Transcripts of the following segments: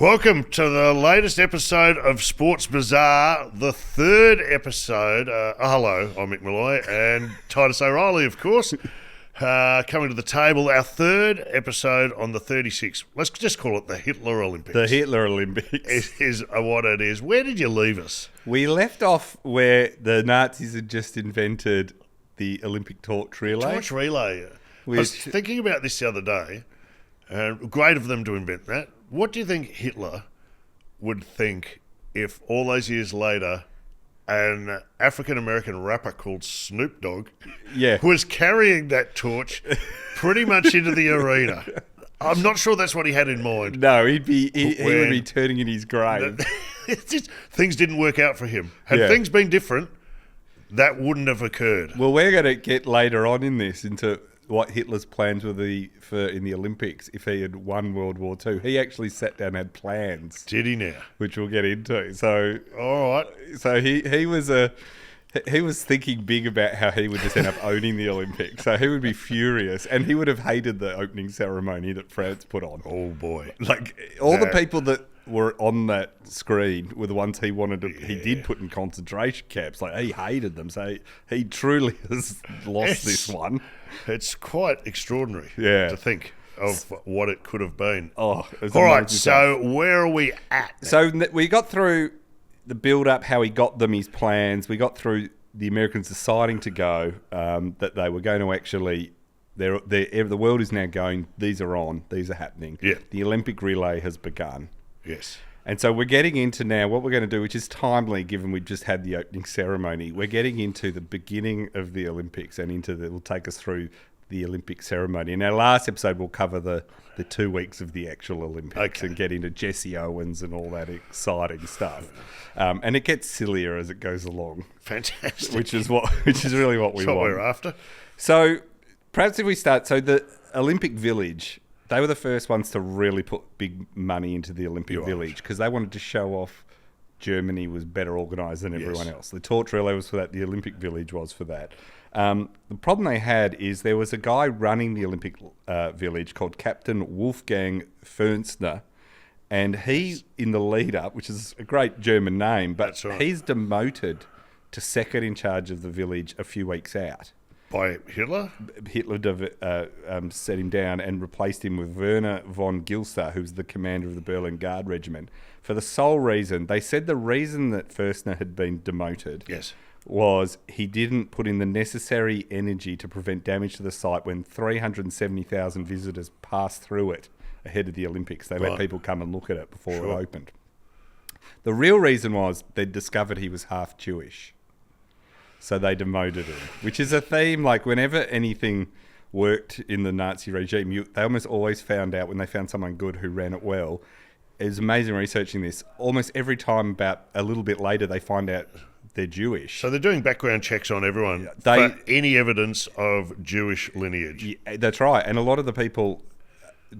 Welcome to the latest episode of Sports Bazaar, the third episode. Hello, I'm Mick Malloy and Titus O'Reilly, of course, coming to the table. Our third episode on the 36th. Let's just call it the Hitler Olympics. The Hitler Olympics. It is what it is. Where did you leave us? We left off where the Nazis had just invented the Olympic torch relay. Torch relay. I was thinking about this the other day. Great of them to invent that. What do you think Hitler would think if all those years later an African-American rapper called Snoop Dogg was carrying that torch pretty much into the arena? I'm not sure that's what he had in mind. No, he would be turning in his grave. Things didn't work out for him. Had things been different, that wouldn't have occurred. Well, we're going to get later on in this into what Hitler's plans were in the Olympics if he had won World War II. He actually sat down and had plans. Did he now? Which we'll get into. So, all right. So he was thinking big about how he would just end up owning the Olympics. So he would be furious, and he would have hated the opening ceremony that France put on. Oh boy! Like all the people that were on that screen were the ones he wanted to. He did put in concentration camps. Like he hated them. So he truly has lost this one. It's quite extraordinary to think of what it could have been. Oh, all right. So where are we at now? So we got through the build-up, how he got them, his plans. We got through the Americans deciding to go, that they were going to actually... the world is now going, these are on, these are happening. Yeah. The Olympic relay has begun. Yes. And so we're getting into now what we're going to do, which is timely given we just had the opening ceremony. We're getting into the beginning of the Olympics and will take us through the Olympic ceremony. In our last episode, we'll cover the 2 weeks of the actual Olympics and get into Jesse Owens and all that exciting stuff. And it gets sillier as it goes along. Fantastic. Which is really what we want. What we're after. So perhaps if we start, so the Olympic Village, they were the first ones to really put big money into the Olympic Village because they wanted to show off Germany was better organised than everyone else. The torch relay was for that. The Olympic Village was for that. The problem they had is there was a guy running the Olympic Village called Captain Wolfgang Fürstner, and he, in the lead-up, which is a great German name, but he's demoted to second in charge of the village a few weeks out. By Hitler? Hitler set him down and replaced him with Werner von Gilster, who's the commander of the Berlin Guard Regiment, for the sole reason, they said the reason that Fürstner had been demoted was he didn't put in the necessary energy to prevent damage to the site when 370,000 visitors passed through it ahead of the Olympics. They let people come and look at it before it opened. The real reason was they'd discovered he was half Jewish. So they demoted him, which is a theme. Like whenever anything worked in the Nazi regime, they almost always found out when they found someone good who ran it well. It was amazing researching this. Almost every time, about a little bit later, they find out they're Jewish. So they're doing background checks on everyone for any evidence of Jewish lineage. Yeah, that's right. And a lot of the people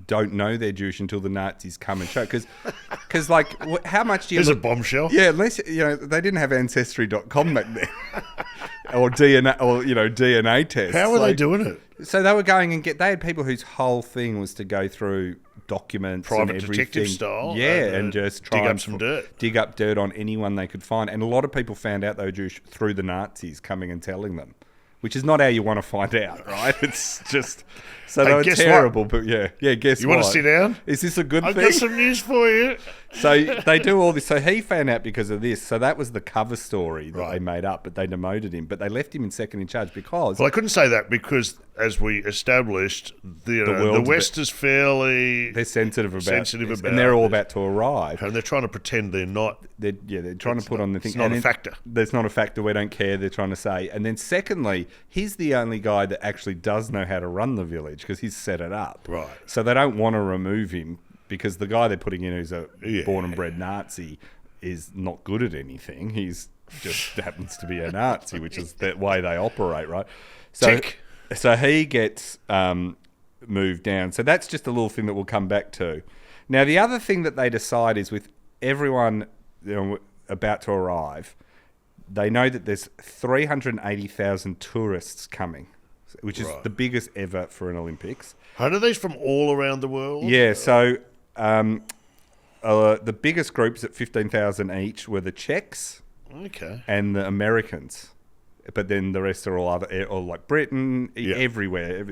don't know they're Jewish until the Nazis come and show. Because like, how much do you... There's a bombshell. Yeah, unless, they didn't have Ancestry.com back then. or DNA tests. How were they doing it? So they were going and they had people whose whole thing was to go through documents private and everything. Detective style. And just dig up some dirt. Dig up dirt on anyone they could find. And a lot of people found out they were Jewish through the Nazis coming and telling them. Which is not how you want to find out, right? It's just... So they were terrible, but guess what? You want to sit down? Is this a good thing? I've got some news for you. So they do all this. So he found out because of this. So that was the cover story that they made up, but they demoted him. But they left him in second in charge because... Well, I couldn't say that because, as we established, the West is fairly... They're sensitive about and they're all about to arrive. And they're trying to pretend they're not... They're trying to put on the thing. It's not a factor. There's not a factor. We don't care. They're trying to say. And then secondly, he's the only guy that actually does know how to run the village because he's set it up. Right. So they don't want to remove him because the guy they're putting in who's a born and bred Nazi is not good at anything. He's just happens to be a Nazi, which is the way they operate, right? So he gets moved down. So that's just a little thing that we'll come back to. Now, the other thing that they decide is with everyone about to arrive, they know that there's 380,000 tourists coming, which is the biggest ever for an Olympics. Are these from all around the world? Yeah, so the biggest groups at 15,000 each were the Czechs and the Americans. But then the rest are all like Britain, everywhere.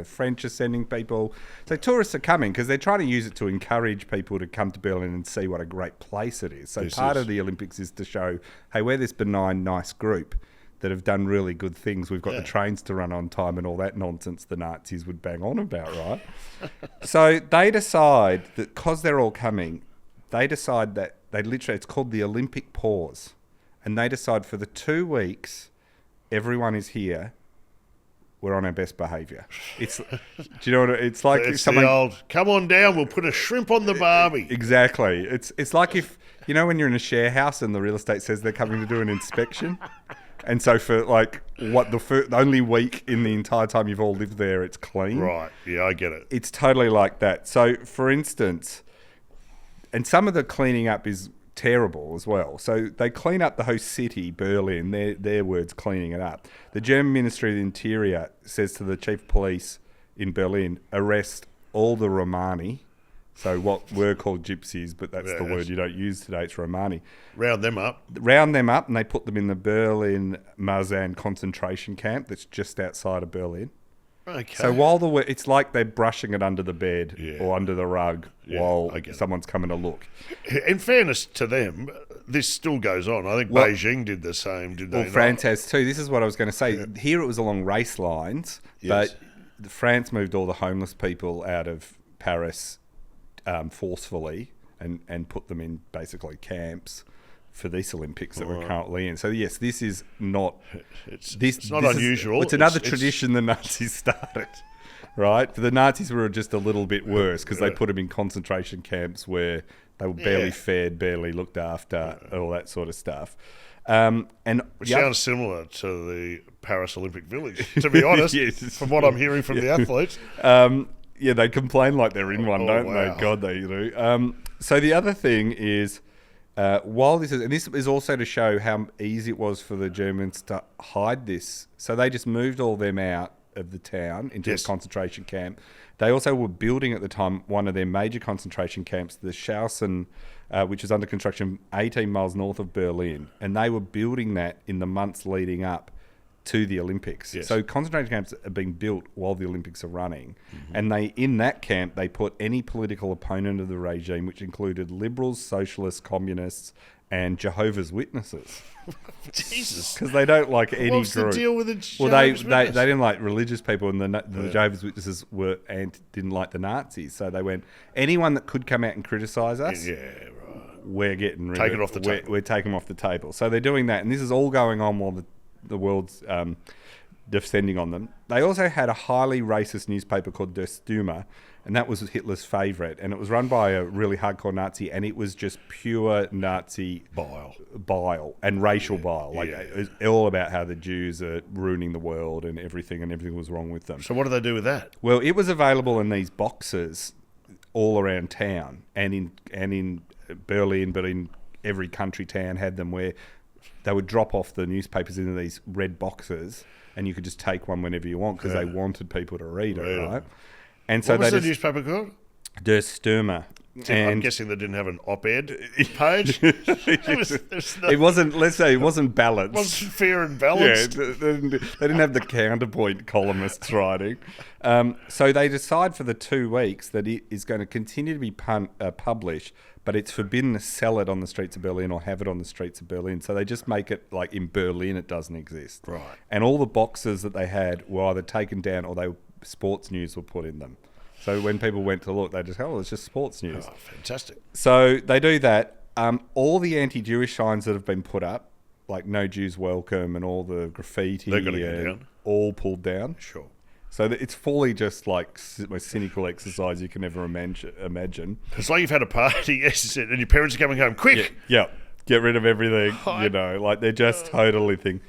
French are sending people. So tourists are coming because they're trying to use it to encourage people to come to Berlin and see what a great place it is. So part of the Olympics is to show, hey, we're this benign, nice group that have done really good things. We've got the trains to run on time and all that nonsense the Nazis would bang on about, right? So they decide that because they're all coming, that it's called the Olympic pause. And they decide for the 2 weeks... everyone is here. We're on our best behaviour. Do you know what it's like? It's the old, come on down, we'll put a shrimp on the barbie. Exactly. It's like if, when you're in a share house and the real estate says they're coming to do an inspection. And so for the only week in the entire time you've all lived there, it's clean. Right. Yeah, I get it. It's totally like that. So for instance, and some of the cleaning up is terrible as well. So they clean up the host city, Berlin, their words cleaning it up. The German Ministry of the Interior says to the chief of police in Berlin, arrest all the Romani. So what were called gypsies, but that's the word you don't use today, it's Romani. Round them up, and they put them in the Berlin Marzahn concentration camp that's just outside of Berlin. Okay. So while it's like they're brushing it under the bed or under the rug while someone's coming to look. In fairness to them, this still goes on. I think Beijing did the same, did they not? France has too. This is what I was going to say. Here it was along race lines, but France moved all the homeless people out of Paris forcefully and put them in basically camps for these Olympics that we're currently in. So yes, this is not... It's not unusual. It's another tradition the Nazis started, right? The Nazis were just a little bit worse because they put them in concentration camps where they were barely fed, barely looked after, all that sort of stuff. Which sounds similar to the Paris Olympic Village, to be honest, from what I'm hearing from the athletes. They complain like they're in one, don't they? God, they do. So the other thing is... while this is also to show how easy it was for the Germans to hide this. So they just moved all them out of the town into a concentration camp. They also were building at the time one of their major concentration camps, the Schausen, which was under construction 18 miles north of Berlin. And they were building that in the months leading up to the Olympics. Yes. So concentration camps are being built while the Olympics are running. Mm-hmm. And in that camp, they put any political opponent of the regime, which included liberals, socialists, communists, and Jehovah's Witnesses. Jesus. Because they don't like any group. What's the deal with the Jehovah's Witnesses? They didn't like religious people, and the Jehovah's Witnesses didn't like the Nazis. So they went, anyone that could come out and criticise us, we're getting rid of it. Off the table. We're taking them off the table. So they're doing that, and this is all going on while the world's descending on them. They also had a highly racist newspaper called Der Stürmer, and that was Hitler's favourite. And it was run by a really hardcore Nazi, and it was just pure Nazi bile and racial bile. It was all about how the Jews are ruining the world and everything was wrong with them. So what do they do with that? Well, it was available in these boxes all around town and in Berlin, but in every country town had them where they would drop off the newspapers into these red boxes, and you could just take one whenever you want because they wanted people to read it, right? And so what was the newspaper called? Der Stürmer. I'm guessing they didn't have an op-ed page. It wasn't. Let's say it wasn't balanced. It wasn't fair and balanced. Yeah, they didn't have the counterpoint columnists writing. So they decide for the 2 weeks that it is going to continue to be published, but it's forbidden to sell it on the streets of Berlin or have it on the streets of Berlin. So they just make it like in Berlin it doesn't exist. Right. And all the boxes that they had were either taken down or sports news were put in them. So when people went to look, they just go, it's just sports news. Oh, fantastic. So they do that. All the anti-Jewish signs that have been put up, like No Jews Welcome and all the graffiti, they're going to go down. All pulled down. Sure. So it's fully just like the most cynical exercise you can ever imagine. It's like you've had a party, and your parents are coming home, quick! Yeah. Get rid of everything, like they're just totally thing.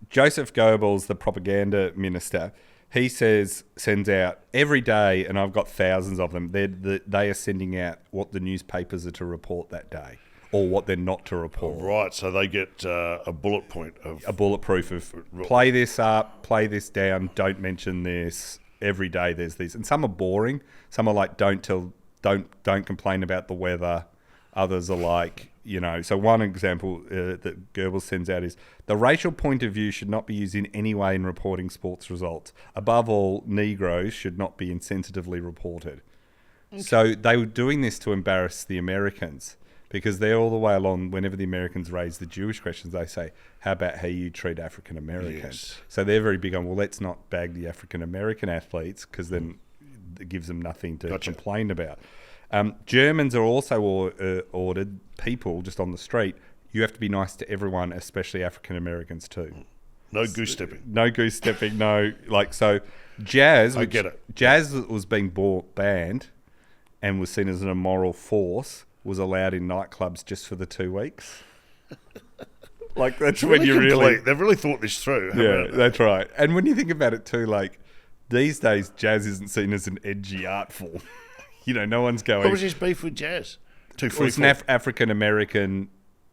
Joseph Goebbels, the propaganda minister, he sends out every day, and I've got thousands of them, they are sending out what the newspapers are to report that day or what they're not to report. Oh, right, so they get a bullet point of... A bulletproof of play this up, play this down, don't mention this. Every day there's these. And some are boring. Some are like, don't tell don't complain about the weather. Others are like, so one example that Goebbels sends out is the racial point of view should not be used in any way in reporting sports results. Above all, Negroes should not be insensitively reported. Okay. So they were doing this to embarrass the Americans, because they're all the way along, whenever the Americans raise the Jewish questions, they say, how about how you treat African Americans? Yes. So they're very big on, well, let's not bag the African American athletes, because then it gives them nothing to complain about. Germans are also ordered, people just on the street, you have to be nice to everyone, especially African Americans too. No goose stepping. No goose stepping, no. So jazz, jazz that was being banned and was seen as an immoral force was allowed in nightclubs just for the 2 weeks. That's when you really... They've really thought this through. Yeah, that's right. And when you think about it too, these days, jazz isn't seen as an edgy art form. No one's going... What was his beef with jazz? It was an African-American...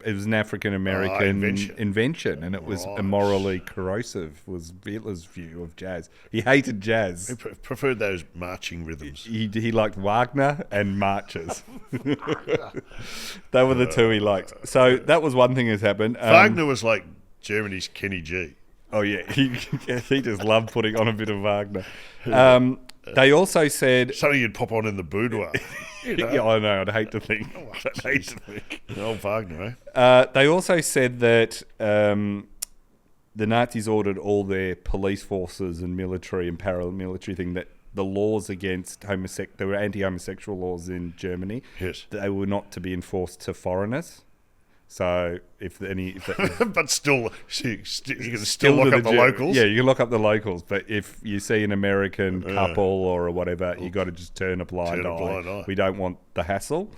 It was an African-American invention, and it was immorally corrosive, was Hitler's view of jazz. He hated jazz. He preferred those marching rhythms. He liked Wagner and marches. They were the two he liked. So that was one thing that's happened. Wagner was like Germany's Kenny G. Oh, yeah. He just loved putting on a bit of Wagner. They also said... Something you'd pop on in the boudoir. Yeah, I know. I'd hate to think. Old Wagner, eh? They also said that the Nazis ordered all their police forces and military and paramilitary thing, that the laws against there were anti-homosexual laws in Germany. Yes. They were not to be enforced to foreigners. So but still, you can still lock up the locals. Yeah, you can lock up the locals. But if you see an American couple or whatever, you got to just turn a blind eye. We don't want the hassle.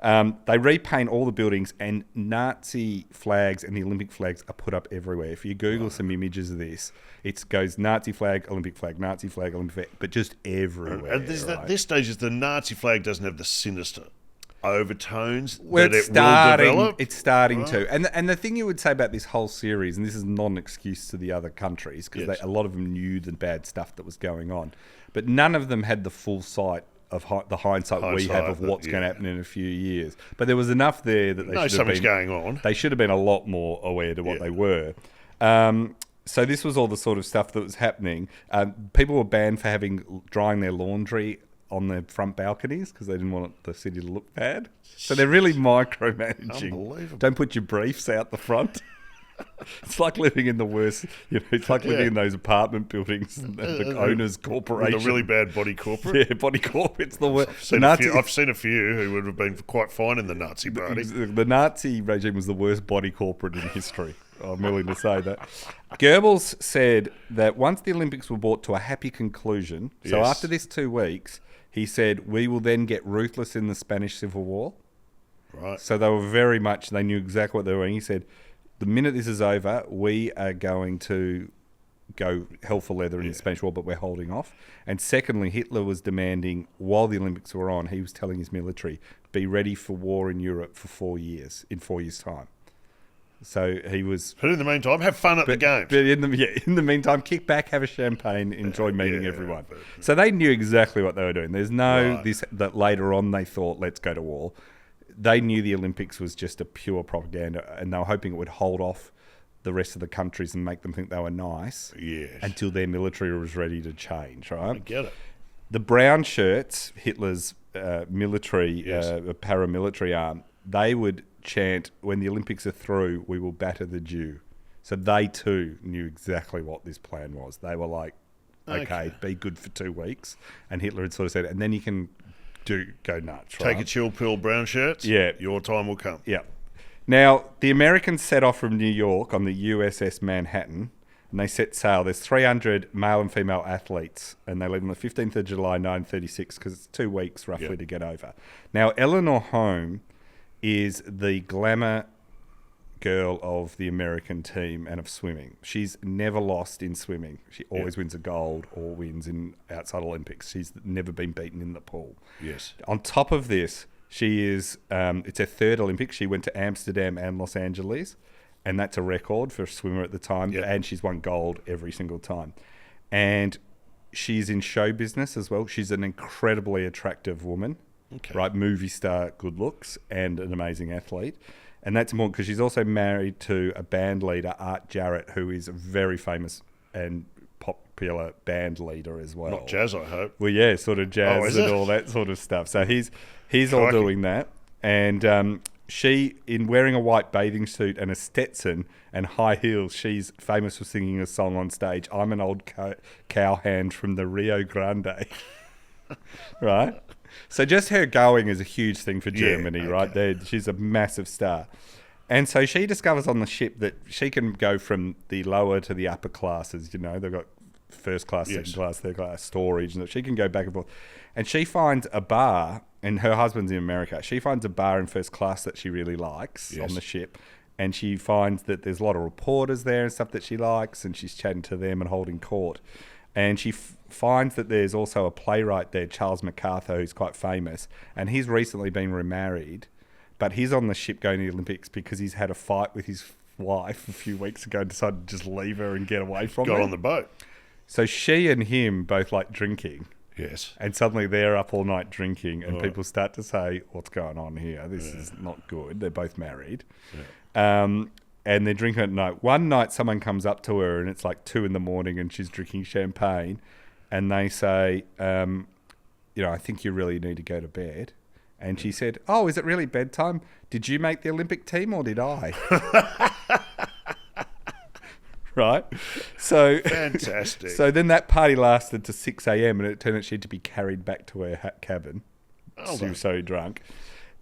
They repaint all the buildings, and Nazi flags and the Olympic flags are put up everywhere. If you Google some images of this, it goes Nazi flag, Olympic flag, Nazi flag, Olympic flag, but just everywhere. And at this stage, the Nazi flag doesn't have the sinister overtones that it will develop. It's starting to. And the thing you would say about this whole series, and this is not an excuse to the other countries, because a lot of them knew the bad stuff that was going on, but none of them had the full sight of the hindsight we have of what's going to happen in a few years. But there was enough there that they should have been going on. They should have been a lot more aware to what they were. So this was all the sort of stuff that was happening. People were banned for drying their laundry on the front balconies because they didn't want the city to look bad. So they're really micromanaging. Unbelievable. Don't put your briefs out the front. It's like living in the worst, it's like living in those apartment buildings, the owners' corporation. With a really bad body corporate. Yeah, body corp. It's the worst. I've seen a few who would have been quite fine in the Nazi party. The Nazi regime was the worst body corporate in history. I'm willing to say that. Goebbels said that once the Olympics were brought to a happy conclusion, so after this 2 weeks, he said, we will then get ruthless in the Spanish Civil War. Right. So they were they knew exactly what they were doing. He said, the minute this is over, we are going to go hell for leather in the Spanish War, but we're holding off. And secondly, Hitler was demanding, while the Olympics were on, he was telling his military, be ready for war in Europe for 4 years, in 4 years' time. So he was... But in the meantime, have fun at the games. But in the meantime, kick back, have a champagne, enjoy meeting everyone. So they knew exactly what they were doing. There's that later on they thought, let's go to war. They knew the Olympics was just a pure propaganda, and they were hoping it would hold off the rest of the countries and make them think they were nice until their military was ready to change, right? I get it. The brown shirts, Hitler's paramilitary arm, they would chant, when the Olympics are through, we will batter the Jew. So they too knew exactly what this plan was. They were like, okay, be good for 2 weeks. And Hitler had sort of said, and then you can go nuts. Take a chill pill, brown shirts. Yeah. Your time will come. Yeah. Now, the Americans set off from New York on the USS Manhattan, and they set sail. There's 300 male and female athletes, and they leave on the 15th of July, 1936, because it's 2 weeks roughly to get over. Now, Eleanor Holm is the glamour girl of the American team and of swimming. She's never lost in swimming. She always wins a gold or wins in outside Olympics. She's never been beaten in the pool. Yes. On top of this, she is, it's her third Olympics. She went to Amsterdam and Los Angeles, and that's a record for a swimmer at the time. Yep. And she's won gold every single time. And she's in show business as well. She's an incredibly attractive woman. Okay. right? Movie star, good looks, and an amazing athlete. And that's important because she's also married to a band leader, Art Jarrett, who is a very famous and popular band leader as well. Not jazz, I hope. Well, yeah, sort of jazz and all that sort of stuff. So he's all doing that. And she, in wearing a white bathing suit and a Stetson and high heels, she's famous for singing a song on stage, I'm an old cowhand from the Rio Grande. Right? So just her going is a huge thing for Germany, right? She's a massive star. And so she discovers on the ship that she can go from the lower to the upper classes. You know, they've got first class, second class, third class, storage, and she can go back and forth. And she finds a bar, and her husband's in America. She finds a bar in first class that she really likes on the ship. And she finds that there's a lot of reporters there and stuff that she likes, and she's chatting to them and holding court. And she finds that there's also a playwright there, Charles MacArthur, who's quite famous, and he's recently been remarried, but he's on the ship going to the Olympics because he's had a fight with his wife a few weeks ago and decided to just leave her and get away from her. Got on the boat. So she and him both like drinking. Yes. And suddenly they're up all night drinking, and people start to say, what's going on here? This is not good. They're both married. Yeah. And they're drinking at night. One night someone comes up to her and it's like 2 a.m. and she's drinking champagne, and they say, I think you really need to go to bed. And she said, oh, is it really bedtime? Did you make the Olympic team or did I? Right? So fantastic. So then that party lasted to 6 a.m. and it turned out she had to be carried back to her cabin. She was so drunk.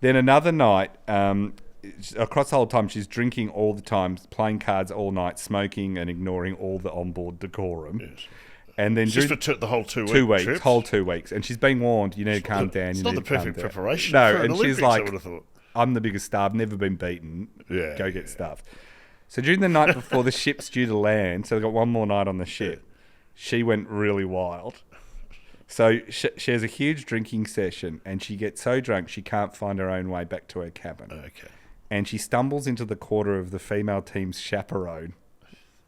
Then another night, across the whole time, she's drinking all the time, playing cards all night, smoking and ignoring all the onboard decorum. Yes. And then just for the whole 2 weeks. 2 weeks, whole 2 weeks. And she's being warned, you need to calm down. It's not the perfect preparation. No, for an and Olympics, she's like, I would have thought. I'm the biggest star. I've never been beaten. Go get stuffed. So during the night before the ship's due to land, so they've got one more night on the ship, she went really wild. So she has a huge drinking session, and she gets so drunk she can't find her own way back to her cabin. Okay. And she stumbles into the quarter of the female team's chaperone,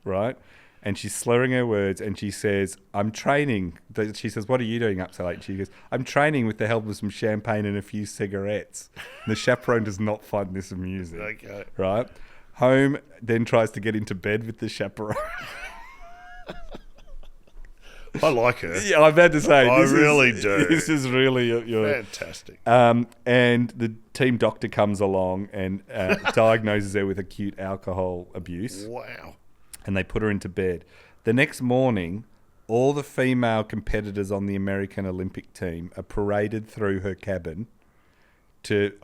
right? And she's slurring her words, and she says, I'm training. She says, what are you doing up so late? She goes, I'm training with the help of some champagne and a few cigarettes. And the chaperone does not find this amusing. Okay. Right? Holm then tries to get into bed with the chaperone. I like her. Yeah, I'm about to say. I really do. This is really fantastic. And the team doctor comes along and diagnoses her with acute alcohol abuse. Wow. And they put her into bed. The next morning, all the female competitors on the American Olympic team are paraded through her cabin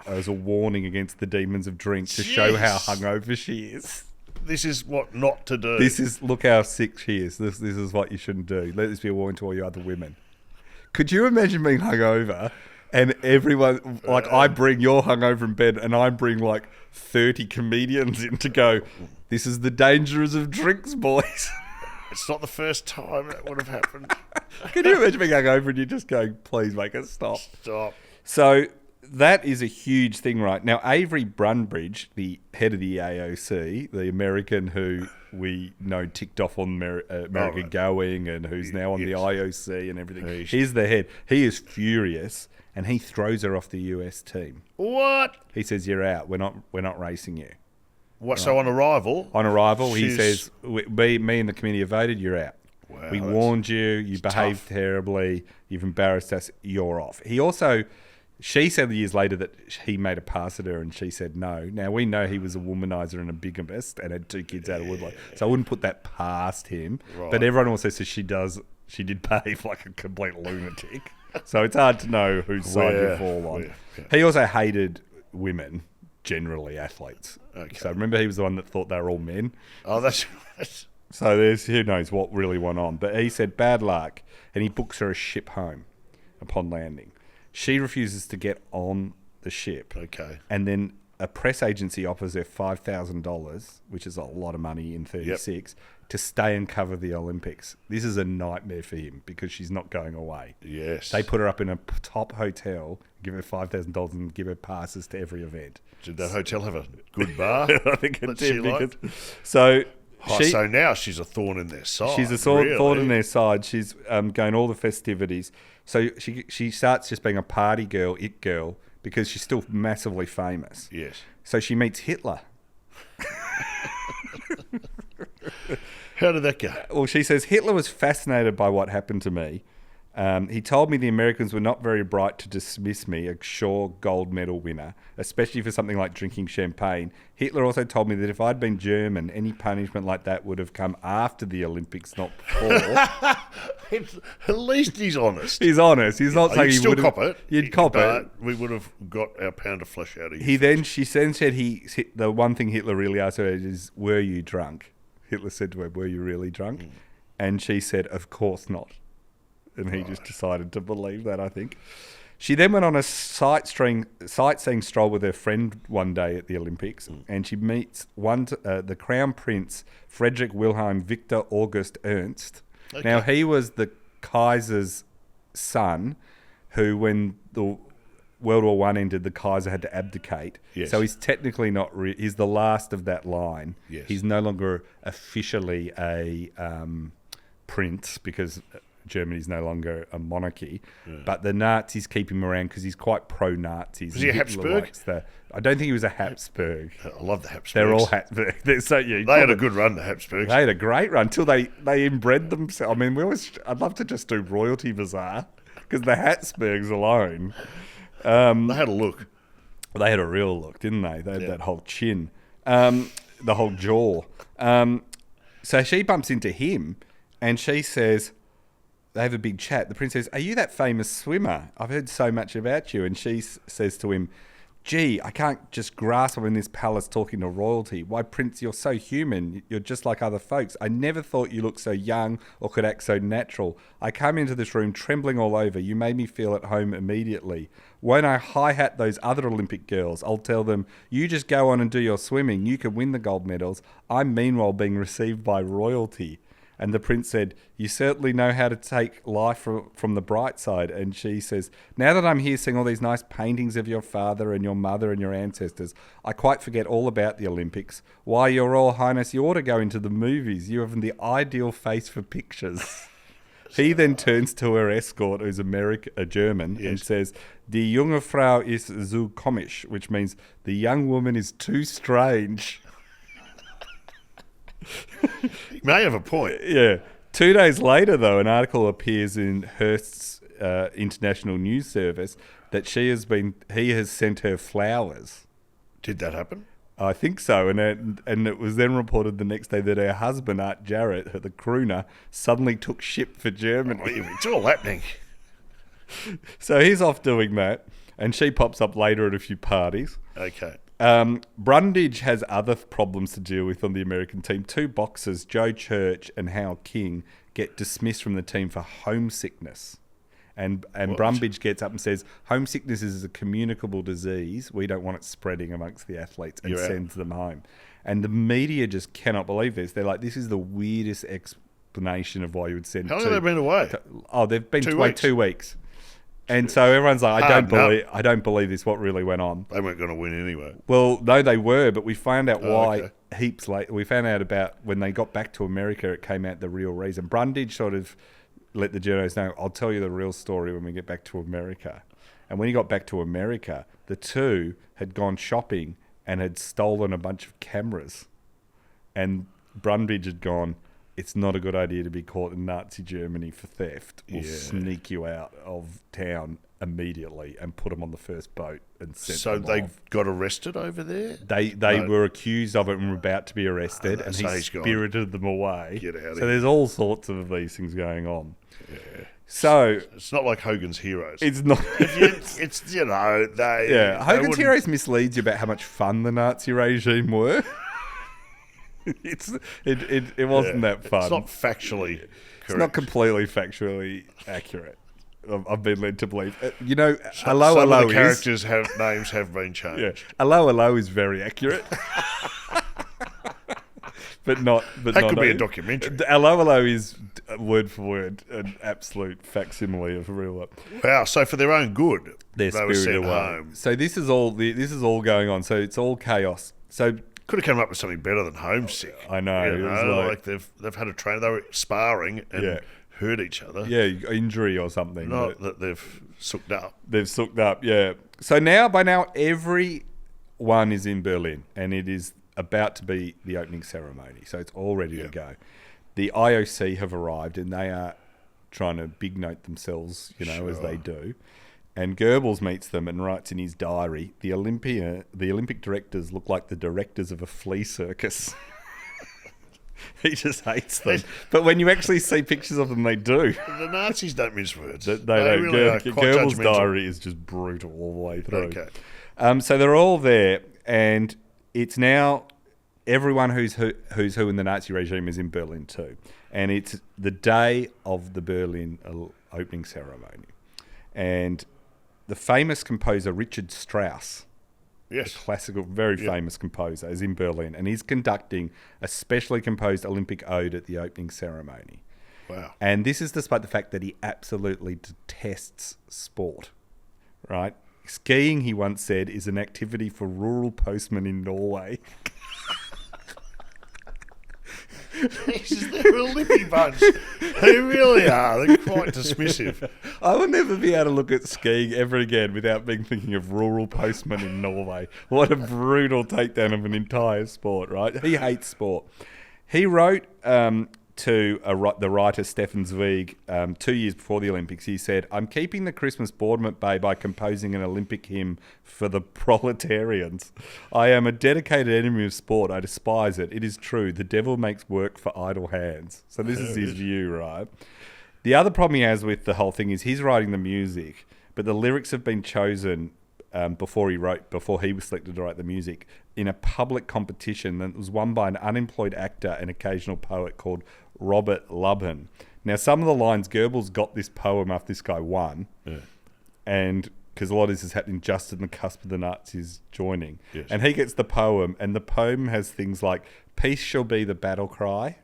as a warning against the demons of drink to show how hungover she is. This is what not to do. Look how sick she is. This is what you shouldn't do. Let this be a warning to all you other women. Could you imagine being hungover and everyone, like I bring your hungover in bed and I bring like 30 comedians in to go, this is the dangers of drinks, boys. It's not the first time that would have happened. Can you imagine being hungover and you just go, please make us stop? Stop. So that is a huge thing right now. Avery Brunbridge, the head of the AOC, the American who we know ticked off on America Going and who's now on the IOC and everything. He's the head. He is furious and he throws her off the US team. What? He says, "You're out. We're not racing you." What? Right. So on arrival? On arrival, he says, "Me and the committee have voted. You're out. Wow, we warned you. You behaved terribly. You've embarrassed us. You're off." He also. She said years later that he made a pass at her and she said no. Now, we know he was a womanizer and a bigamist and had 2 kids out of wedlock. So I wouldn't put that past him. Right. But everyone also says she did behave like a complete lunatic. So it's hard to know whose side you fall on. Yeah. He also hated women, generally athletes. Okay. So remember he was the one that thought they were all men? Oh, that's right. So who knows what really went on. But he said bad luck and he books her a ship home upon landing. She refuses to get on the ship. Okay. And then a press agency offers her $5,000, which is a lot of money in 36, to stay and cover the Olympics. This is a nightmare for him because she's not going away. Yes. They put her up in a top hotel, give her $5,000 and give her passes to every event. Did that hotel have a good bar? I think it did. So So now she's a thorn in their side. She's a thorn in their side. She's going all the festivities. So she starts just being a party girl, it girl, because she's still massively famous. Yes. So she meets Hitler. How did that go? Well, she says, Hitler was fascinated by what happened to me. He told me the Americans were not very bright to dismiss me, a Shaw gold medal winner, especially for something like drinking champagne. Hitler also told me that if I'd been German, any punishment like that would have come after the Olympics, not before. At least he's honest. He's honest. He's not saying You'd he still would cop it. You'd cop it. We would have got our pound of flesh out of you. She then said the one thing Hitler really asked her is, were you drunk? Hitler said to her, were you really drunk? Mm. And she said, of course not. And he just decided to believe that, I think. She then went on a sightseeing stroll with her friend one day at the Olympics, and she meets the Crown Prince, Frederick Wilhelm Victor August Ernst. Okay. Now, he was the Kaiser's son, who, when the World War One ended, the Kaiser had to abdicate. Yes. So he's technically not... he's the last of that line. Yes. He's no longer officially a prince, because... Germany's no longer a monarchy, but the Nazis keep him around because he's quite pro-Nazis. Was he a Habsburg? I don't think he was a Habsburg. I love the Habsburgs. They're all Habsburg. They had a good run, the Habsburgs. They had a great run until they inbred themselves. I mean, I'd love to just do Royalty Bazaar because the Habsburgs alone. They had a look. They had a real look, didn't they? They had that whole chin, the whole jaw. So she bumps into him and she says... They have a big chat. The prince says, are you that famous swimmer? I've heard so much about you. And she says to him, gee, I can't just grasp I'm in this palace talking to royalty. Why, Prince, you're so human. You're just like other folks. I never thought you looked so young or could act so natural. I came into this room trembling all over. You made me feel at home immediately. Won't I hi-hat those other Olympic girls? I'll tell them, you just go on and do your swimming. You can win the gold medals. I'm meanwhile being received by royalty. And the prince said, you certainly know how to take life from the bright side. And she says, now that I'm here seeing all these nice paintings of your father and your mother and your ancestors, I quite forget all about the Olympics. Why, Your Royal Highness, you ought to go into the movies. You have the ideal face for pictures. He then turns to her escort, who's a German, and says, Die junge Frau ist so komisch, which means the young woman is too strange. He may have a point. Yeah. 2 days later, though, an article appears in Hearst's international news service that he has sent her flowers. Did that happen? I think so. And it was then reported the next day that her husband, Art Jarrett, the crooner, suddenly took ship for Germany. Oh, it's all happening. So he's off doing that, and she pops up later at a few parties. Okay. Brundage has other problems to deal with on the American team. Two boxers, Joe Church and Hal King, get dismissed from the team for homesickness. And Brundage gets up and says, homesickness is a communicable disease. We don't want it spreading amongst the athletes, and sends them home. And the media just cannot believe this. They're like, this is the weirdest explanation of why you would send... How long have they been away? They've been away 2 weeks. And so everyone's like, I don't believe this. What really went on? They weren't going to win anyway. Well, no, they were, but we found out why heaps late. We found out about when they got back to America, it came out the real reason. Brundage sort of let the journalists know, I'll tell you the real story when we get back to America. And when he got back to America, the two had gone shopping and had stolen a bunch of cameras. And Brundage had gone, it's not a good idea to be caught in Nazi Germany for theft. We'll sneak you out of town immediately and put them on the first boat and send them off. So they got arrested over there? They were accused of it and were about to be arrested, and he spirited them away. Get out of here. So there's all sorts of these things going on. Yeah. So it's not like Hogan's Heroes. It's not. it's they. Hogan's Heroes misleads you about how much fun the Nazi regime were. It wasn't that fun. It's not factually correct. It's not completely factually accurate. I've been led to believe. Some of the characters' names have been changed. Yeah. Hello is very accurate. But not. That could be a documentary. Hello is word for word an absolute facsimile of real life. Wow! So for their own good, they were sent home. So this is all going on. So it's all chaos. So Could have come up with something better than homesick. I know. You It was know, like- they've had a train. They were sparring and Yeah. hurt each other. Yeah, injury or something. Not but that they've sooked up. they've soaked up, yeah. So by now, everyone is in Berlin, and it is about to be the opening ceremony. So it's all ready to go. The IOC have arrived, and they are trying to big note themselves, as they do. And Goebbels meets them and writes in his diary, the Olympic directors look like the directors of a flea circus. He just hates them. But when you actually see pictures of them, they do. The Nazis don't mince words. They don't. really are quite Goebbels' judgmental. diary is just brutal all the way through. Okay. So they're all there, and it's now everyone who's who in the Nazi regime is in Berlin too. And it's the day of the Berlin opening ceremony. And the famous composer Richard Strauss, Yes. a classical, very famous composer, is in Berlin, and he's conducting a specially composed Olympic ode at the opening ceremony. Wow. And this is despite the fact that he absolutely detests sport, right? Skiing, he once said, is an activity for rural postmen in Norway. Jesus, they're a lippy bunch. They really are. They're quite dismissive. I will never be able to look at skiing ever again without being thinking of rural postmen in Norway. What a brutal takedown of an entire sport, right? He hates sport. He wrote to the writer Stefan Zweig 2 years before the Olympics. He said, "I'm keeping the Christmas boredom at bay by composing an Olympic hymn for the proletarians. I am a dedicated enemy of sport. I despise it. It is true. The devil makes work for idle hands." So this is his view, right? The other problem he has with the whole thing is he's writing the music, but the lyrics have been chosen before he was selected to write the music in a public competition that was won by an unemployed actor and occasional poet called Robert Lubben. Now, some of the lines, Goebbels got this poem after this guy won, and because a lot of this is happening just in the cusp of the Nazis joining, and he gets the poem, and the poem has things like "Peace shall be the battle cry,"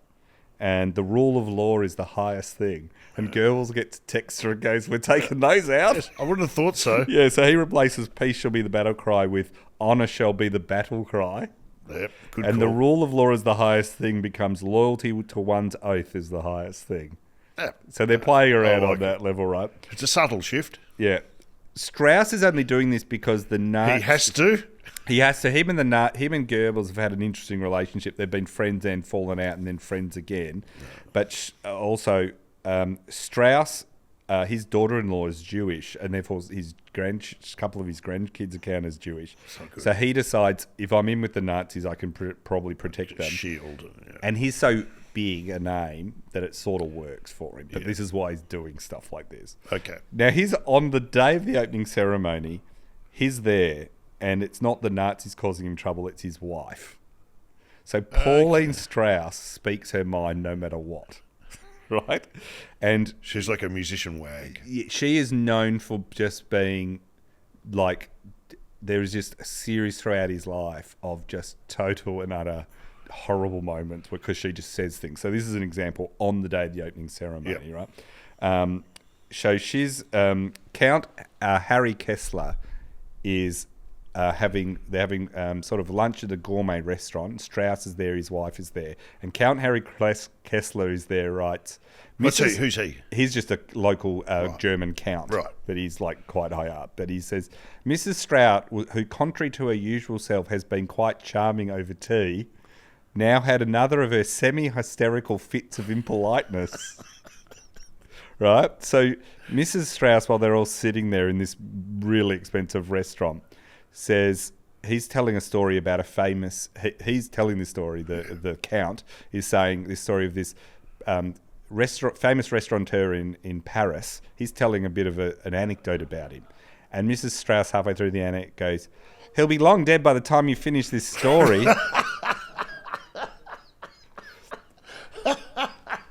and "the rule of law is the highest thing." And Goebbels gets a text and goes, "We're taking those out." Yes, I wouldn't have thought so. Yeah, so he replaces "peace shall be the battle cry" with "honour shall be the battle cry." Yep, good And call. the rule of law is the highest thing becomes loyalty to one's oath is the highest thing. Yeah. So they're playing around like on that level, right? It's a subtle shift. Yeah. Strauss is only doing this because the Nazis... He has to. He has to. Him and Goebbels have had an interesting relationship. They've been friends and fallen out and then friends again. But also, Strauss, his daughter-in-law is Jewish, and therefore his couple of his grandkids count as Jewish. So he decides, if I'm in with the Nazis, I can probably protect them. Shield. Yeah. And he's so big a name that it sort of works for him. But this is why he's doing stuff like this. Okay. Now, he's on the day of the opening ceremony, he's there, and it's not the Nazis causing him trouble, it's his wife. So Pauline Strauss speaks her mind no matter what. Right? And She's like a musician wag. she is known for just being like, there is just a series throughout his life of just total and utter horrible moments because she just says things. So this is an example on the day of the opening ceremony, right? So she's Count Harry Kessler is having sort of lunch at a gourmet restaurant. Strauss is there, his wife is there, and Count Harry Kessler is there. Writes, Who's he? He's just a local German count, Right. but he's like quite high up. But he says, Mrs. Strauss, who contrary to her usual self has been quite charming over tea, now had another of her semi-hysterical fits of impoliteness. Right? So Mrs. Strauss, while they're all sitting there in this really expensive restaurant, says he's telling a story about a famous... He's telling this story, the count is saying this story of this famous restaurateur in Paris. He's telling a bit of an anecdote about him. And Mrs. Strauss, halfway through the anecdote, goes, "He'll be long dead by the time you finish this story."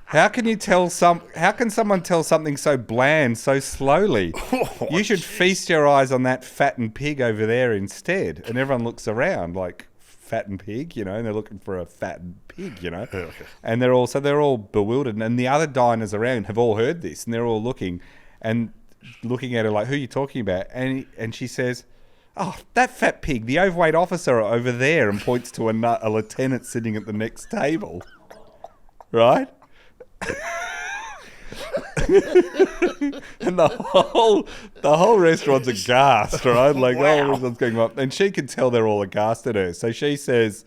How can someone tell something so bland so slowly? You should feast your eyes on that fattened pig over there instead. And everyone looks around like, fattened pig, and they're looking for a fattened pig, Okay. And they're all bewildered. And the other diners around have all heard this, and they're all looking at her like, "Who are you talking about?" And she says, oh, that fat pig, the overweight officer over there, and points to a lieutenant sitting at the next table. Right? And the whole restaurant's aghast, right? Like, Wow. oh, what's going on? And she can tell they're all aghast at her. So she says,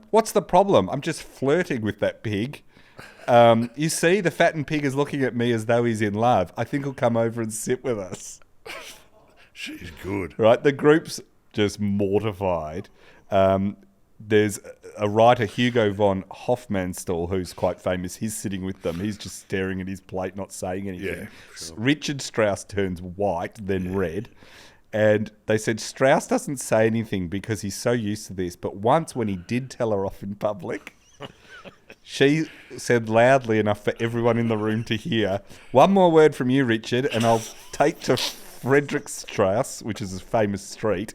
what's the problem? I'm just flirting with that pig. You see, the fattened pig is looking at me as though he's in love. I think he'll come over and sit with us. She's good. Right? The group's just mortified. There's a writer, Hugo von Hofmannsthal, who's quite famous. He's sitting with them. He's just staring at his plate, not saying anything. Yeah, sure. Richard Strauss turns white, then red. And they said Strauss doesn't say anything because he's so used to this. But once when he did tell her off in public, she said loudly enough for everyone in the room to hear, one more word from you, Richard, and I'll take to Frederick Strauss, which is a famous street,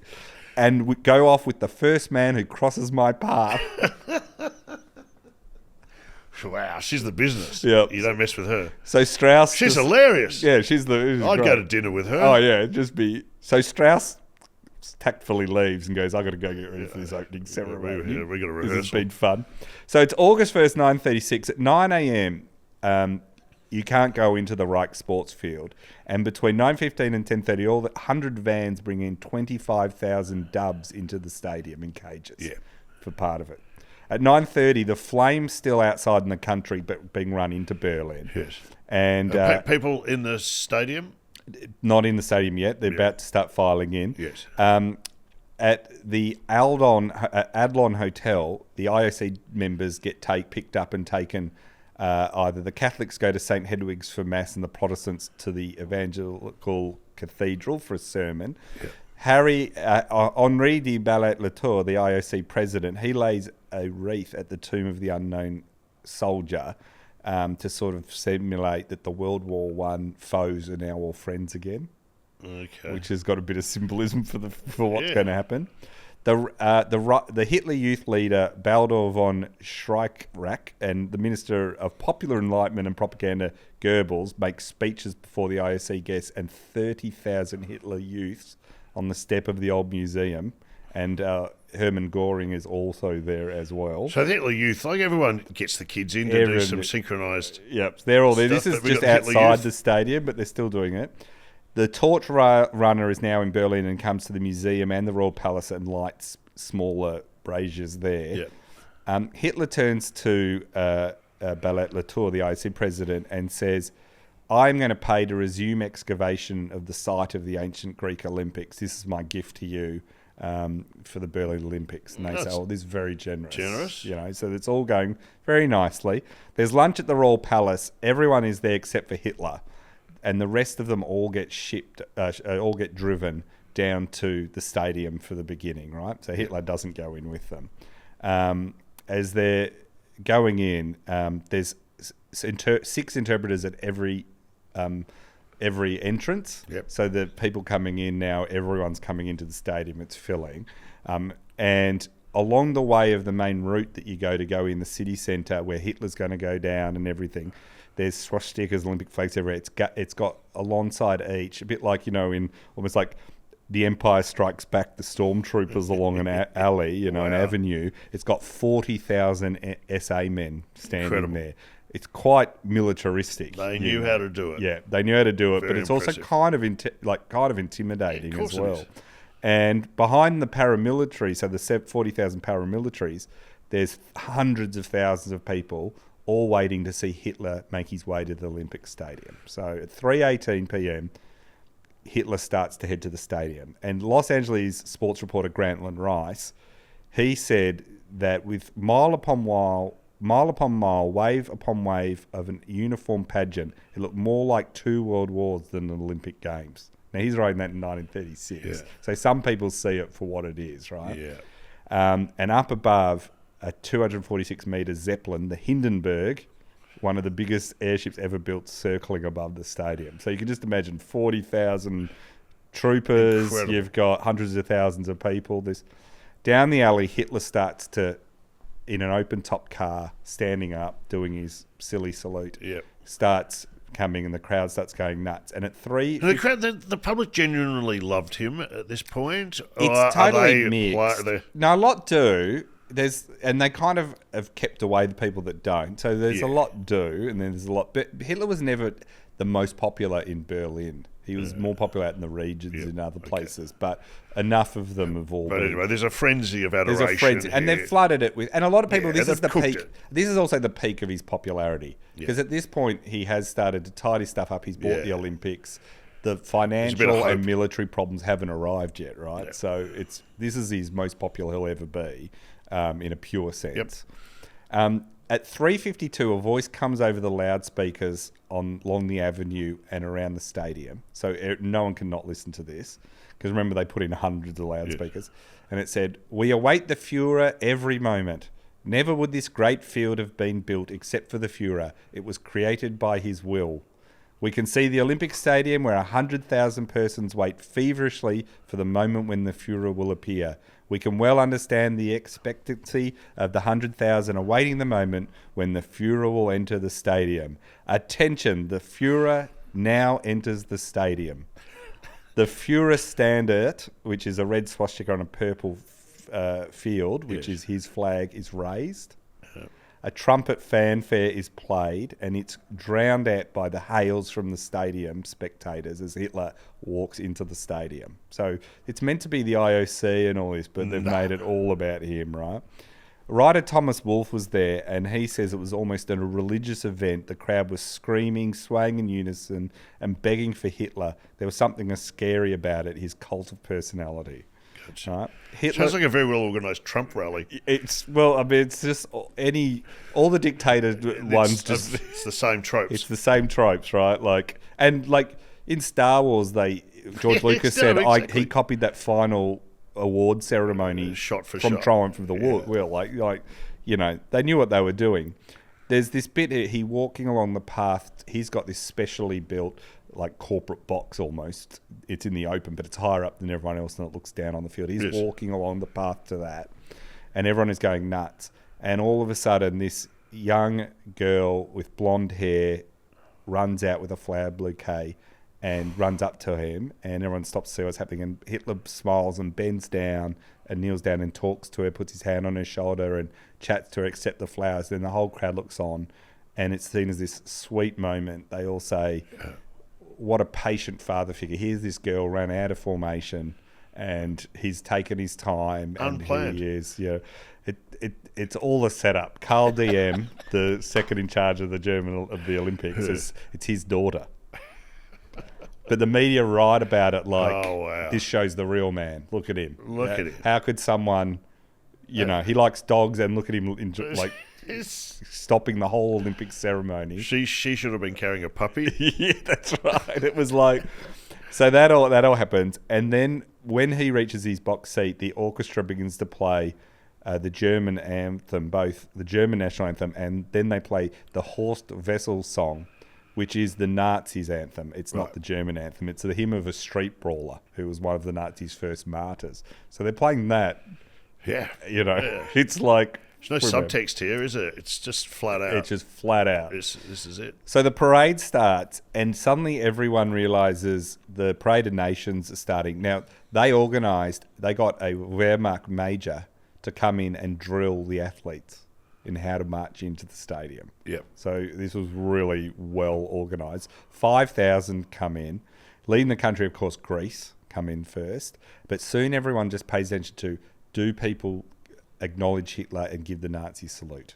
and we go off with the first man who crosses my path. Wow, she's the business. Yep. You don't mess with her. So Strauss... She's hilarious. Yeah, she's I'd go to dinner with her. Oh, yeah, it'd just be... So Strauss tactfully leaves and goes, I've got to go get ready for this opening ceremony. Yeah, we got a This has rehearsal. been fun. So it's August 1st, 9:36. At 9 a.m, you can't go into the Reich sports field. And between 9:15 and 10:30, all the 100 vans bring in 25,000 dubs into the stadium in cages for part of it. At 9:30, the flame's still outside in the country, but being run into Berlin. Yes. And people in the stadium? not in the stadium yet. They're about to start filing in. Yes. At the Adlon Hotel, the IOC members get picked up and taken. Either the Catholics go to St. Hedwig's for Mass and the Protestants to the Evangelical Cathedral for a sermon. Yep. Henri de Ballet-Latour, the IOC president, he lays a wreath at the tomb of the unknown soldier to sort of simulate that the World War I foes are now all friends again. Okay. Which has got a bit of symbolism for what's going to happen. The Hitler Youth leader Baldur von Schreichrach and the Minister of Popular Enlightenment and Propaganda Goebbels make speeches before the IOC guests and 30,000 Hitler youths on the step of the old museum. And Hermann Göring is also there as well. So the Hitler Youth, like everyone gets the kids in to do some synchronised. Yep, they're all there. This is just outside the stadium, but they're still doing it. The torch runner is now in Berlin and comes to the museum and the Royal Palace and lights smaller braziers there. Yep. Hitler turns to Ballet-Latour, the IOC president, and says, I'm going to pay to resume excavation of the site of the ancient Greek Olympics. This is my gift to you for the Berlin Olympics. And they say, oh, this is very generous. Generous. You know, so it's all going very nicely. There's lunch at the Royal Palace. Everyone is there except for Hitler. And the rest of them all get driven down to the stadium for the beginning, right? So Hitler doesn't go in with them. As they're going in, there's 6 interpreters at every entrance. Yep. So the people coming in now, everyone's coming into the stadium. It's filling. And along the way of the main route that you go in the city centre where Hitler's going to go down and everything, there's swastikas, Olympic flags everywhere. It's got alongside each, a bit like, in almost like The Empire Strikes Back, the stormtroopers along an alley, an avenue. It's got 40,000 SA men standing there. It's quite militaristic. They knew how to do it. Yeah, they knew how to do it, Very but it's impressive. also kind of intimidating as well. It is. And behind the paramilitary, so the 40,000 paramilitaries, there's hundreds of thousands of people all waiting to see Hitler make his way to the Olympic Stadium. So at 3:18 p.m, Hitler starts to head to the stadium. And Los Angeles sports reporter Grantland Rice, he said that with mile upon mile, wave upon wave of an uniform pageant, it looked more like 2 world wars than the Olympic Games. Now, he's writing that in 1936. Yeah. So some people see it for what it is, right? Yeah. And up above, a 246-metre Zeppelin, the Hindenburg, one of the biggest airships ever built, circling above the stadium. So you can just imagine 40,000 troopers. Incredible. You've got hundreds of thousands of people. Down the alley, Hitler starts to, in an open-top car, standing up, doing his silly salute, starts coming, and the crowd starts going nuts. And at 3... The crowd, the public genuinely loved him at this point? It's totally mixed. No, a lot do. And they kind of have kept away the people that don't. So there's a lot do, and then there's a lot... But Hitler was never the most popular in Berlin. He was more popular out in the regions in other places, but enough of them have all. But anyway, there's a frenzy of adoration. There's a frenzy, and they've flooded it with. And a lot of people. This is the peak. This is also the peak of his popularity, because at this point he has started to tidy stuff up. He's bought the Olympics. The financial and military problems haven't arrived yet, right? Yeah. So this is his most popular he'll ever be, in a pure sense. Yep. At 3:52, a voice comes over the loudspeakers along the avenue and around the stadium. So no one can not listen to this. Because remember, they put in hundreds of loudspeakers. Yes. And it said, "We await the Führer every moment. Never would this great field have been built except for the Führer. It was created by his will. We can see the Olympic Stadium where 100,000 persons wait feverishly for the moment when the Führer will appear. We can well understand the expectancy of the 100,000 awaiting the moment when the Führer will enter the stadium. Attention, the Führer now enters the stadium." The Führer Standard, which is a red swastika on a purple field, which is his flag, is raised. A trumpet fanfare is played, and it's drowned out by the hails from the stadium spectators as Hitler walks into the stadium. So it's meant to be the IOC and all this, but they've made it all about him, right? Writer Thomas Wolfe was there, and he says it was almost a religious event. The crowd was screaming, swaying in unison, and begging for Hitler. There was something scary about it, his cult of personality. Right? Hitler, sounds like a very well organised Trump rally. It's just all the dictator ones. It's the same tropes. It's the same tropes, right? Like in Star Wars, George Lucas said he copied that final award ceremony shot from Triumph of the Will. Like they knew what they were doing. There's this bit here, he walking along the path. He's got this specially built, like, corporate box almost. It's in the open, but it's higher up than everyone else, and it looks down on the field. He's walking along the path to that, and everyone is going nuts. And all of a sudden, this young girl with blonde hair runs out with a flower bouquet and runs up to him, and everyone stops to see what's happening. And Hitler smiles and bends down and kneels down and talks to her, puts his hand on her shoulder and chats to her, accept the flowers. Then the whole crowd looks on, and it's seen as this sweet moment. They all say, "What a patient father figure. Here's this girl ran out of formation, and he's taken his time." Unplanned. And here he is. Yeah, it's all a setup. Karl DM, the second in charge of the Olympics, says it's his daughter. But the media write about it like, this shows the real man. Look at him. Look at him. How could someone, he likes dogs, and look at him stopping the whole Olympic ceremony. She should have been carrying a puppy. Yeah, that's right. It was like, so that all happens, and then when he reaches his box seat, the orchestra begins to play the German anthem, both the German national anthem, and then they play the Horst Wessel song, which is the Nazis' anthem. It's not the German anthem. It's the hymn of a street brawler who was one of the Nazis' first martyrs. So they're playing that. Yeah. It's like... There's no subtext here, is it? It's just flat out. It's just flat out. This is it. So the parade starts, and suddenly everyone realises the Parade of Nations is starting. Now, they got a Wehrmacht major to come in and drill the athletes in how to march into the stadium. Yep. So this was really well organised. 5,000 come in. Leading the country, of course, Greece come in first. But soon everyone just pays attention to, do people acknowledge Hitler and give the Nazi salute?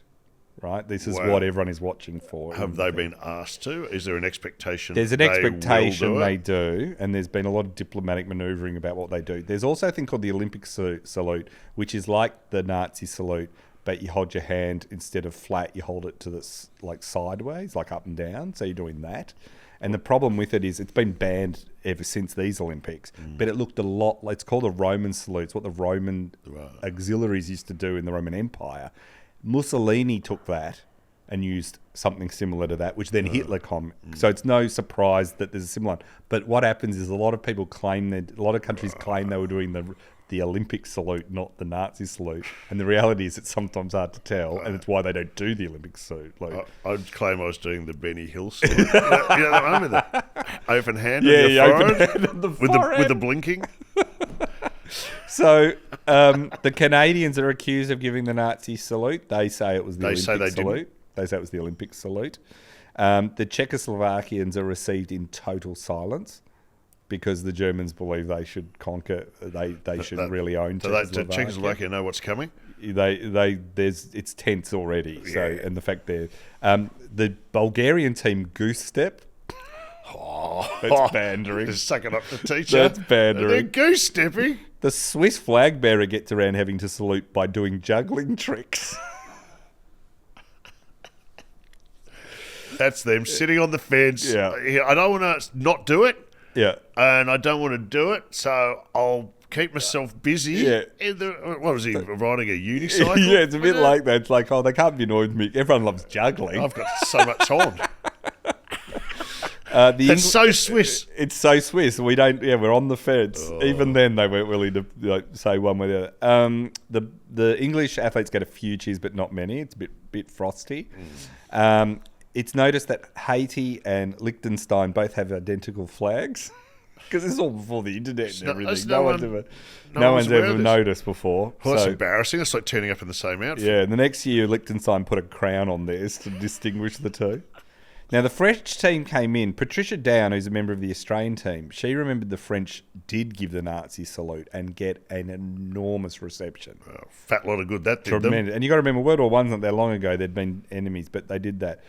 Right? This is what everyone is watching for. Have they been asked to? Is there an expectation? There's an expectation they do, and there's been a lot of diplomatic manoeuvring about what they do. There's also a thing called the Olympic salute, which is like the Nazi salute, but you hold your hand, instead of flat, you hold it to this, like, sideways, like up and down. So you're doing that. And the problem with it is it's been banned ever since these Olympics, but it looked a lot, it's called a Roman salute. It's what the Roman auxiliaries used to do in the Roman Empire. Mussolini took that and used something similar to that, which then Hitler So it's no surprise that there's a similar one. But what happens is a lot of people a lot of countries claim they were doing the the Olympic salute, not the Nazi salute. And the reality is it's sometimes hard to tell, and it's why they don't do the Olympic salute. I'd claim I was doing the Benny Hill salute. You know that one with the open hand on your open forehead? hand on the forehead. With the blinking? So the Canadians are accused of giving the Nazi salute. They say it was the Olympic salute. They say it was the Olympic salute. The Czechoslovakians are received in total silence because the Germans believe they should conquer. They should really own Czechoslovakia. Do Czechoslovakia know what's coming? It's tense already. Yeah. So and the fact the Bulgarian team goose step. That's pandering. Just sucking up the teacher. That's pandering. They're goose stepping. The Swiss flag bearer gets around having to salute by doing juggling tricks. That's them sitting on the fence. Yeah. I don't want to not do it. Yeah. And I don't want to do it, so I'll keep myself busy. Yeah. What was he, riding a unicycle? Yeah, it's a bit like that. It's like, they can't be annoyed with me. Everyone loves juggling. I've got so much on. It's so Swiss. It's so Swiss. We don't. Yeah, we're on the fence. Oh. Even then, they weren't willing to say one way or the other. The English athletes get a few cheers, but not many. It's a bit frosty. It's noticed that Haiti and Liechtenstein both have identical flags because this is all before the internet and everything. No one's ever noticed before. Well, that's embarrassing. It's like turning up in the same outfit. Yeah, and the next year Liechtenstein put a crown on theirs to distinguish the two. Now, the French team came in. Patricia Down, who's a member of the Australian team, she remembered the French did give the Nazi salute and get an enormous reception. Oh, fat lot of good that did them. And you got to remember, World War I's not that long ago. They'd been enemies, but they did that.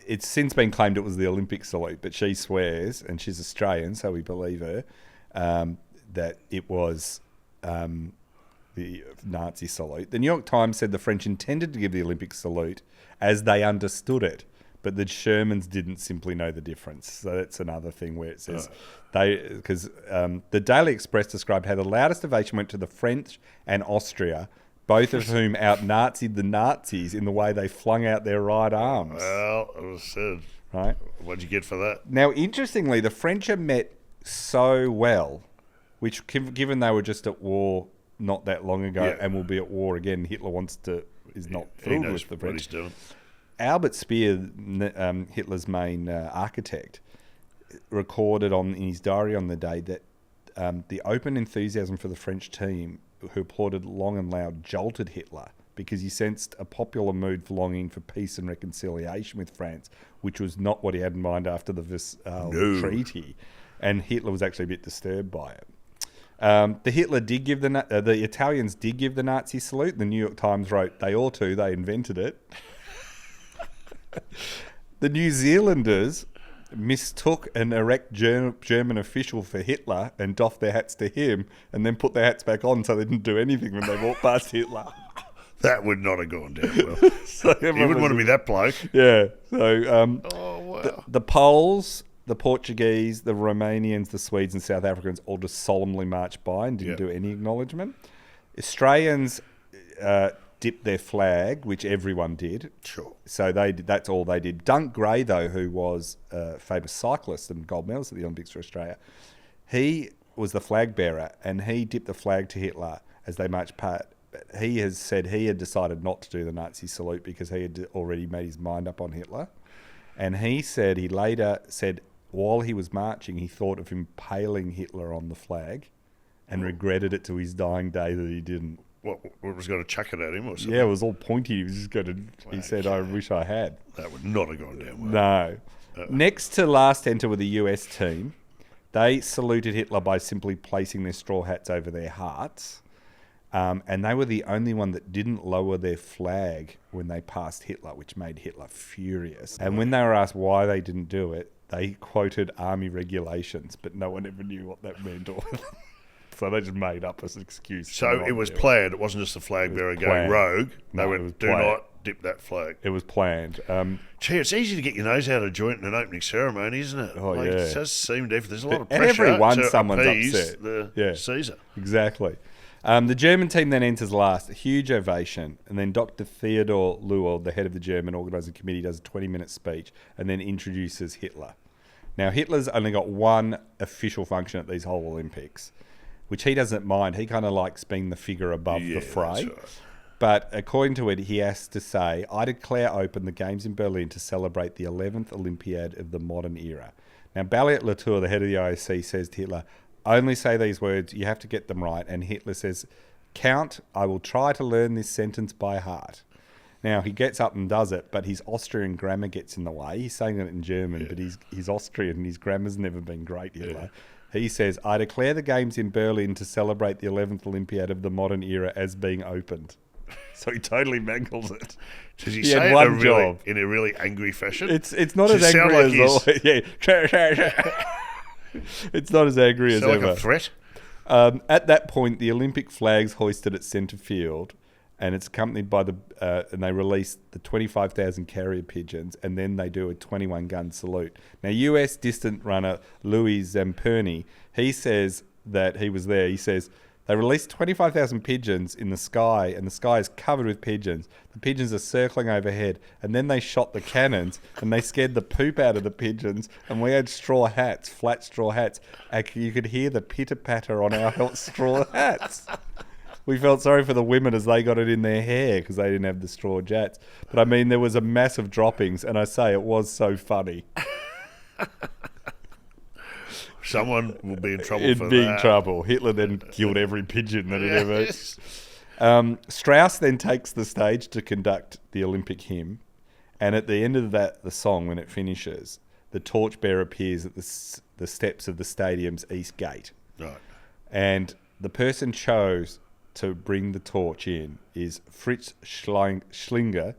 It's since been claimed it was the Olympic salute, but she swears, and she's Australian, so we believe her, that it was the Nazi salute. The New York Times said the French intended to give the Olympic salute as they understood it, but the Shermans didn't simply know the difference. So that's another thing where it says the Daily Express described how the loudest ovation went to the French and Austria, both of whom out-Nazied the Nazis in the way they flung out their right arms. Well, it was said. Right. What'd you get for that? Now, interestingly, the French are met so well, which, given they were just at war not that long ago and will be at war again, Hitler is not thrilled with the French. What he's doing. Albert Speer, Hitler's main architect, recorded in his diary on the day that the open enthusiasm for the French team, who applauded long and loud, jolted Hitler because he sensed a popular mood for longing for peace and reconciliation with France, which was not what he had in mind after the Versailles Treaty, and Hitler was actually a bit disturbed by it. The Italians did give the Nazi salute. The New York Times wrote, they ought to, they invented it. The New Zealanders mistook an erect German official for Hitler and doffed their hats to him and then put their hats back on so they didn't do anything when they walked past Hitler. That would not have gone down well. So you wouldn't want to be that bloke. Yeah. So wow. The Poles, the Portuguese, the Romanians, the Swedes and South Africans all just solemnly marched by and didn't do any acknowledgement. Australians dipped their flag, which everyone did. Sure. So that's all they did. Dunk Gray, though, who was a famous cyclist and gold medalist at the Olympics for Australia, he was the flag bearer and he dipped the flag to Hitler as they marched past. He has said he had decided not to do the Nazi salute because he had already made his mind up on Hitler. And he later said while he was marching, he thought of impaling Hitler on the flag and regretted it to his dying day that he didn't. What was going to chuck it at him or something? Yeah, it was all pointy. He was just going to. He said, "I wish I had." That would not have gone down well. No. Next to last enter were the US team. They saluted Hitler by simply placing their straw hats over their hearts, and they were the only one that didn't lower their flag when they passed Hitler, which made Hitler furious. And when they were asked why they didn't do it, they quoted army regulations, but no one ever knew what that meant or. So they just made up as an excuse. So it was planned. It wasn't just the flag bearer going rogue. They went, do not dip that flag. It was planned. Gee, it's easy to get your nose out of joint in an opening ceremony, isn't it? Oh, yeah. It does seem to. There's a lot of and pressure to someone's appease upset. the Caesar. Exactly. The German team then enters last. A huge ovation. And then Dr. Theodor Luell, the head of the German organising committee, does a 20-minute speech and then introduces Hitler. Now, Hitler's only got one official function at these whole Olympics. which he doesn't mind. He kind of likes being the figure above the fray. That's right. But according to it, he has to say, I declare open the Games in Berlin to celebrate the 11th Olympiad of the modern era. Now, Balliet Latour, the head of the IOC, says to Hitler, only say these words, you have to get them right. And Hitler says, Count, I will try to learn this sentence by heart. Now, he gets up and does it, but his Austrian grammar gets in the way. He's saying it in German, but he's Austrian and his grammar's never been great, Hitler. He says, I declare the Games in Berlin to celebrate the 11th Olympiad of the modern era as being opened. So he totally mangles it. Does he say it in a really angry fashion? It's not as angry as always. Yeah. It's not as angry as ever. Like a threat? At that point, the Olympic flag's hoisted at centre field, and it's accompanied by and they release the 25,000 carrier pigeons, and then they do a 21-gun salute. Now, US distant runner Louis Zamperni, he says that he was there. He says, they released 25,000 pigeons in the sky, and the sky is covered with pigeons. The pigeons are circling overhead, and then they shot the cannons, and they scared the poop out of the pigeons, and we had straw hats, flat straw hats. You could hear the pitter-patter on our straw hats. We felt sorry for the women as they got it in their hair because they didn't have the straw hats. But, I mean, there was a massive droppings, and I say it was so funny. Someone will be in trouble for that. In big trouble. Hitler then killed every pigeon that he'd ever eaten. Strauss then takes the stage to conduct the Olympic hymn, and at the end of the song, when it finishes, the torchbearer appears at the steps of the stadium's east gate. Right. And the person chose to bring the torch in is Fritz Schlinger.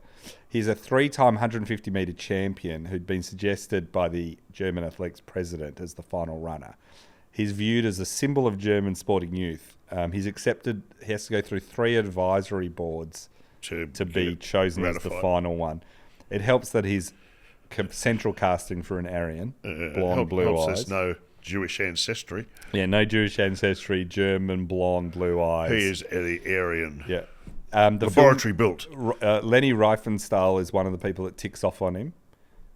He's a 3-time 150-metre champion who'd been suggested by the German athletics president as the final runner. He's viewed as a symbol of German sporting youth. He's accepted. He has to go through 3 advisory boards to be chosen as the final one. It helps that he's central casting for an Aryan, blonde, blue eyes. There's no Jewish ancestry. Yeah, no Jewish ancestry, German, blonde, blue eyes. He is the Aryan. Yeah. Laboratory built. Leni Riefenstahl is one of the people that ticks off on him,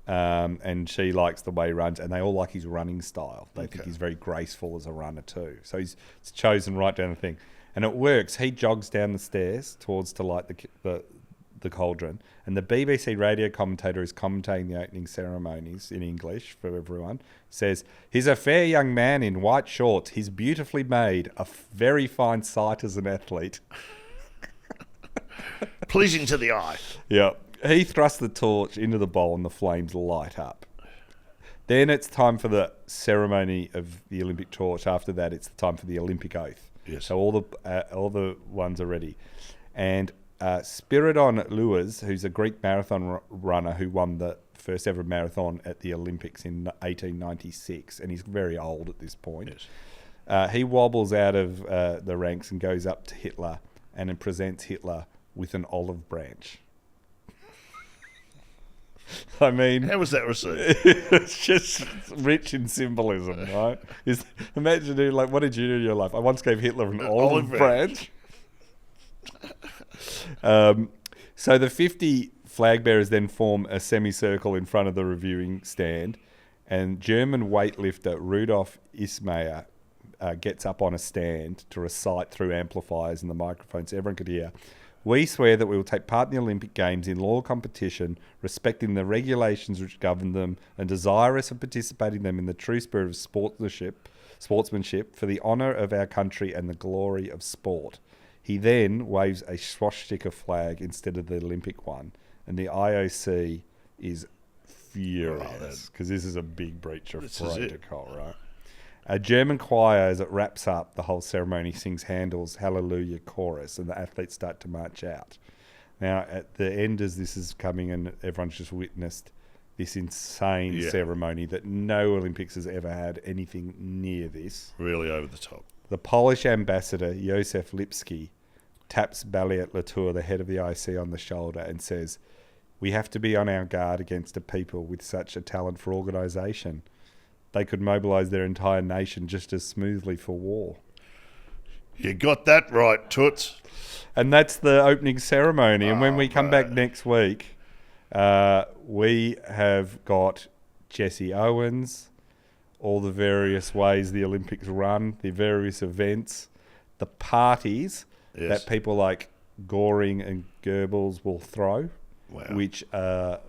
and she likes the way he runs, and they all like his running style. They think he's very graceful as a runner too. So he's chosen right down the thing, and it works. He jogs down the stairs towards to light the cauldron, and the BBC radio commentator who's commentating the opening ceremonies in English for everyone says, he's a fair young man in white shorts. He's beautifully made, a very fine sight as an athlete. Pleasing to the eye. Yeah. He thrusts the torch into the bowl and the flames light up. Then it's time for the ceremony of the Olympic torch. After that, it's the time for the Olympic oath. Yes. So all the ones are ready. And Spiridon Lewis, who's a Greek marathon runner who won the first ever marathon at the Olympics in 1896, and he's very old at this point. Yes. He wobbles out of the ranks and goes up to Hitler and then presents Hitler with an olive branch. I mean, how was that received? It's just rich in symbolism, right? Imagine, like, what did you do in your life? I once gave Hitler an olive branch. So the 50 flag bearers then form a semicircle in front of the reviewing stand, and German weightlifter Rudolf Ismayer gets up on a stand to recite through amplifiers and the microphones so everyone could hear. We swear that we will take part in the Olympic Games in law competition, respecting the regulations which govern them, and desirous of participating in them in the true spirit of sportsmanship for the honour of our country and the glory of sport. He then waves a swastika flag instead of the Olympic one, and the IOC is furious because this is a big breach of protocol, right? A German choir, as it wraps up the whole ceremony, sings Handel's Hallelujah chorus, and the athletes start to march out. Now, at the end, as this is coming, and everyone's just witnessed this insane ceremony that no Olympics has ever had anything near this. Really over the top. The Polish ambassador, Józef Lipski, taps Balliet Latour, the head of the IC, on the shoulder and says, "We have to be on our guard against a people with such a talent for organisation. They could mobilise their entire nation just as smoothly for war." You got that right, Toots. And that's the opening ceremony. And when we come back next week, we have got Jesse Owens, all the various ways the Olympics run, the various events, the parties that people like Goring and Goebbels will throw, which are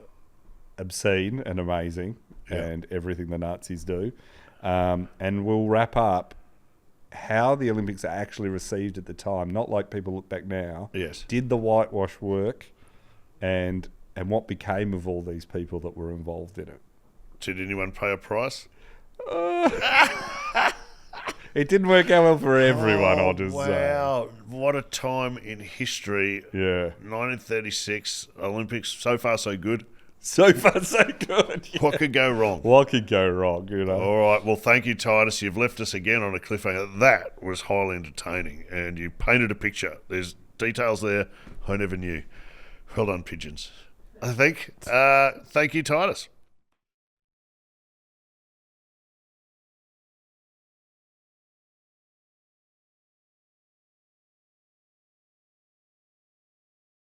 obscene and amazing, and everything the Nazis do. And we'll wrap up how the Olympics are actually received at the time, not like people look back now. Yes. Did the whitewash work, and what became of all these people that were involved in it? Did anyone pay a price? It didn't work out well for everyone, I'll just say. Wow, what a time in history. Yeah. 1936, Olympics, so far so good. So far, so good. Yeah. What could go wrong? What could go wrong, you know? All right, well, thank you, Titus. You've left us again on a cliffhanger. That was highly entertaining, and you painted a picture. There's details there I never knew. Well done, pigeons. I think. Thank you, Titus.